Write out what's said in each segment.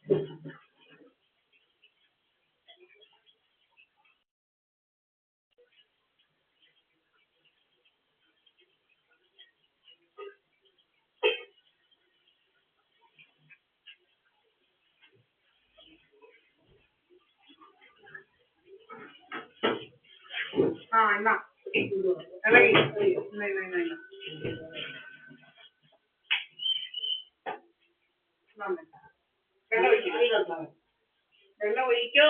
എന്നാ വെള്ളം ഒഴിക്കോ.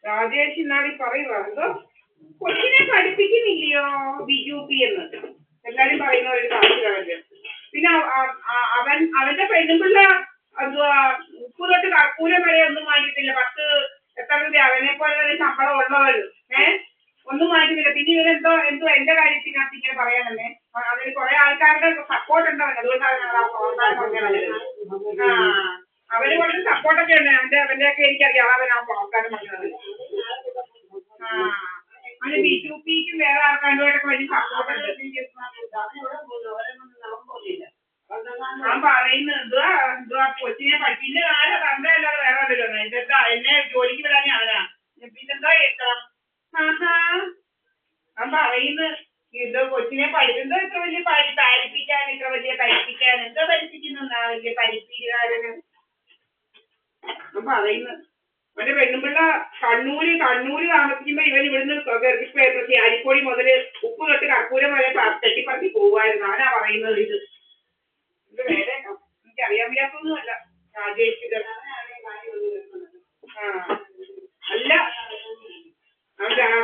രാജേഷ് ഇന്നാളി പറയുക എന്തോ കൊച്ചിനെ പഠിപ്പിക്കുന്നില്ലയോ BUP എന്ന് എല്ലാരും പറയുന്ന ഒരു കാഴ്ച. പിന്നെ അവന്റെ പെണ്ണുപിള്ള എന്തുവാ ഉപ്പ് തൊട്ട് കർപ്പൂരം വരെ ഒന്നും വാങ്ങിയിട്ടില്ല. 10 എത്ര രൂപ അവനെ പോലെ തന്നെ ശമ്പളം ഉള്ളവരും ഒന്നും വാങ്ങിക്കുന്നില്ല. പിന്നെ ഇവരെന്തോ എന്റെ കാര്യത്തിനകത്ത് ഇങ്ങനെ പറയാനല്ലേ. അതിന് കുറെ ആൾക്കാരുടെ സപ്പോർട്ട് ഉണ്ടാവും. അതുകൊണ്ടാണ് അവര് കുറച്ച് സപ്പോർട്ടൊക്കെ ഉണ്ട്. അവന്റെയൊക്കെ എനിക്കറിയാം. അവൻ ആ പ്രവർത്തനം പറഞ്ഞത് അവന് BUPക്കും വേറെ ആൾക്കാരുമായിട്ടൊക്കെ വലിയ സപ്പോർട്ട് ഉണ്ട്. ഞാൻ പറയുന്നത് എന്തുവാ കൊച്ചിനെ പഠിക്കുന്ന ആരെ തന്നല്ലാതെ വേറെ വല്ലല്ലോ ഇതെന്താ എന്നെ ജോലിക്ക് വിടാനേ അവനാ. പിന്നെന്താ കേൾക്കണം. ഞാൻ പറയുന്നത് ഇത് കൊച്ചിനെ പഠിക്കുന്നത് ഇത്ര വലിയ പഠിപ്പിക്കാൻ ഇത്ര വലിയ പഠിപ്പിക്കാൻ എന്താ പഠിപ്പിക്കുന്നാ വലിയ പഠിപ്പിക്കാരന്. ഞാൻ പറയുന്നത് അവന്റെ പെണ്ണുപിള്ള കണ്ണൂര് താമസിക്കുമ്പോ ഇവൻ ഇവിടുന്ന് അരിപ്പൊടി മുതല് ഉപ്പ് തൊട്ട് കർപ്പൂരം വരെ തെറ്റിപ്പറത്തി പോവായിരുന്നു. അവനാ പറയുന്നത് ഇത് വേറെ എനിക്കറിയാൻ വയ്യാത്തൊന്നുമല്ല. രാജേഷ് അല്ല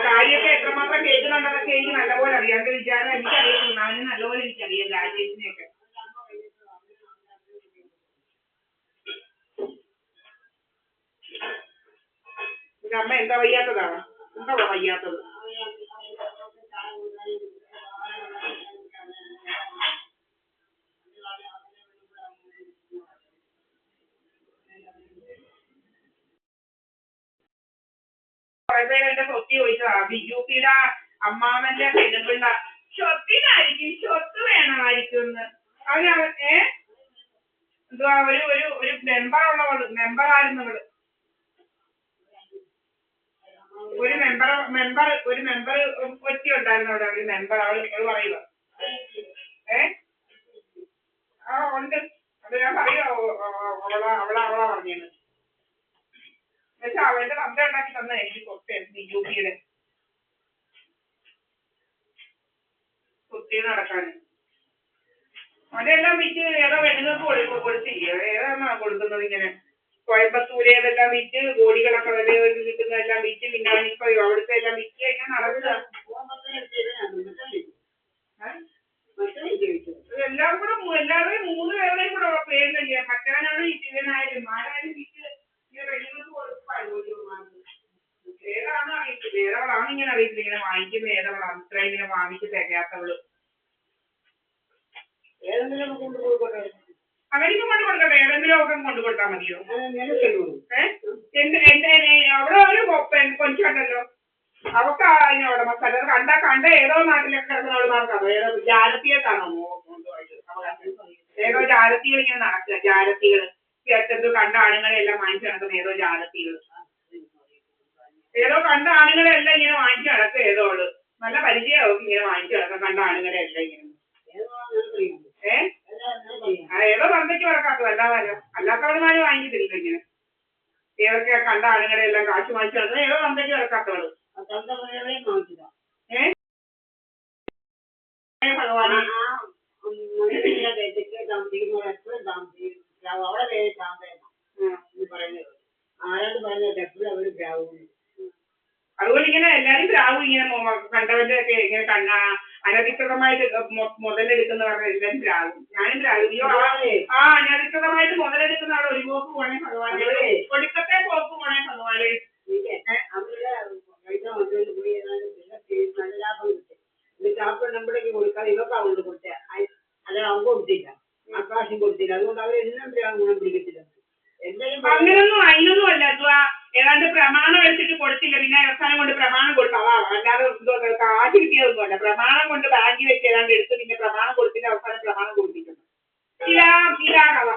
കാര്യമൊക്കെ എത്രമാത്രം കേൾക്കുന്നുണ്ടെന്നൊക്കെ എനിക്ക് നല്ലപോലെ അറിയാം. എന്റെ വിചാരം എനിക്കറിയാം. അവന് നല്ലപോലെ എനിക്കറിയാം രാജേഷിനെയൊക്കെ. എന്റെ അമ്മ എന്താ വയ്യാത്തതാണ്? എന്താ വയ്യാത്തത്? കുറെ പേര് എന്റെ സ്വത്തി ചോദിച്ചതാ. BUPയുടെ അമ്മാവന്റെ പെണ്ണുപിള്ള സ്വത്തിനായിരിക്കും സ്വത്ത് വേണമായിരിക്കും എന്ന്. അവന് എന്തുവാ ഒരു മെമ്പറായിരുന്നു അവള്. ഒരു മെമ്പർ ഒറ്റ ഉണ്ടായിരുന്നു അവിടെ. ഒരു മെമ്പർ അവള് പറയുക ഉണ്ട്. അത് ഞാൻ പറയുക അവളാ പറഞ്ഞത്. പക്ഷെ അവന്റെ തന്ത ഉണ്ടാക്കി തന്ന എനിക്ക് സ്വത്ത് BUPയുടെ സ്വത്തി നടക്കാൻ. അതെല്ലാം വിറ്റ് ഏതോ പെണ്ണുങ്ങൾക്ക് കൊടുത്തില്ലയോ? ഏതാണോ കൊടുക്കുന്നത് ഇങ്ങനെ കോയമ്പത്തൂര് ഏതെല്ലാം വിറ്റ് കോടികളൊക്കെ വില കിട്ടുന്നതെല്ലാം വിറ്റ്. പിന്നെ അവനിപ്പോ അവിടുത്തെ എല്ലാം വിറ്റ് കഴിഞ്ഞാൽ നടക്കുക. എല്ലാവരുടെയും 3 പേരുടെയും കൂടെ പേരിലല്ലേ. മറ്റാനാണ് ശിവനായാലും ആരായാലും വിറ്റ് പെണ്ണുങ്ങൾക്ക് കൊടുക്കുവായിരുന്നു. ഏതാണോ അറിയില്ല. ഏതവളാണ് ഇങ്ങനെ അറിയില്ല. ഇങ്ങനെ വാങ്ങിക്കുന്ന ഏതവളാണ് ഇത്ര ഇങ്ങനെ വാങ്ങിച്ച് തികയാത്തവള്. അവർക്ക് കൊണ്ട് കൊടുക്കട്ടെ. ഏതെങ്കിലും ഒക്കെ കൊണ്ട് കൊടുത്താൽ മതിയോ? അവിടെ ഒരു കൊഞ്ചുണ്ടല്ലോ. അവക്ക് അതിന് ഉടമസ്ഥ കണ്ട ഏതോ നാട്ടിലൊക്കെ കിടക്കുന്നവള് ഏതോ ജാലത്തിയേക്കാണോ ഏതോ ജാലത്തികൾ ഇങ്ങനെ നടക്കുക. ജാലത്തികള് എന്തോ കണ്ട ആണുങ്ങളെല്ലാം വാങ്ങിച്ചു നടക്കുന്ന ഏതോ ജാലത്തികൾ. ഏതോ കണ്ട ആണുങ്ങളെല്ലാം ഇങ്ങനെ വാങ്ങിച്ചു നടക്കുക. ഏതോ അവള് നല്ല പരിചയമാവും ഇങ്ങനെ വാങ്ങിച്ചു നടക്കാം. കണ്ട ആണുങ്ങളെല്ലാം ഇങ്ങനെ ഏതോ തന്തയ്ക്ക് പറക്കാത്തത് അല്ലാത്തവന്മാര് വാങ്ങിക്കത്തില്ല ഇങ്ങനെ. ഏതൊക്കെ കണ്ട ആളുകളെല്ലാം കാശ് വാങ്ങിച്ചു നടന്നത് ഏതോ തന്തയ്ക്ക് പറക്കാത്തവള്. ഭഗവാനെ അതുകൊണ്ട് ഇങ്ങനെ എല്ലാരും പ്രാവും ഇങ്ങനെ കണ്ടവന്റെ ഒക്കെ ഇങ്ങനെ അനധികൃതമായിട്ട് മുതലെടുക്കുന്നവരുടെ എല്ലാരും പ്രാവും. ഞാനും പ്രാവും. അനധികൃതമായിട്ട് മുതലെടുക്കുന്ന അവിടെ ഒരു പോക്ക് പോണേ ഭഗവാനെ. ഒടുക്കത്തെ പോക്ക് പോണേ ഭഗവാനെ. അവർക്ക് അവളോട് കൊടുത്ത അല്ല അവൻ കൊടുത്തില്ല ആ പ്രാവശ്യം കൊടുത്തില്ല അതുകൊണ്ട് അവരെല്ലാം ഗുണം പിടിക്കത്തില്ല അങ്ങനൊന്നും അതിനൊന്നും അല്ല ഏതാണ്ട് പ്രമാണം എടുത്തിട്ട് കൊടുത്തില്ല പിന്നെ അവസാനം കൊണ്ട് പ്രമാണം കൊടുത്തു അല്ലാതെ കാശ് കിട്ടിയതൊന്നും അല്ല പ്രമാണം കൊണ്ട് ബാങ്കിൽ വെച്ച് ഏതാണ്ട് എടുത്ത് പിന്നെ പ്രമാണം കൊടുത്തില്ല അവസാനം പ്രമാണം കൊടുത്തിട്ടുണ്ട് ഇതാ കഥ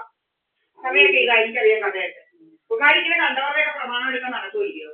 കഥയൊക്കെ ഇതാ എനിക്കറിയാം കഥയൊക്കെ പുകാരിക്കിനെ കണ്ടവരുടെയൊക്കെ പ്രമാണം എടുക്കാൻ നടക്കുമല്ലയോ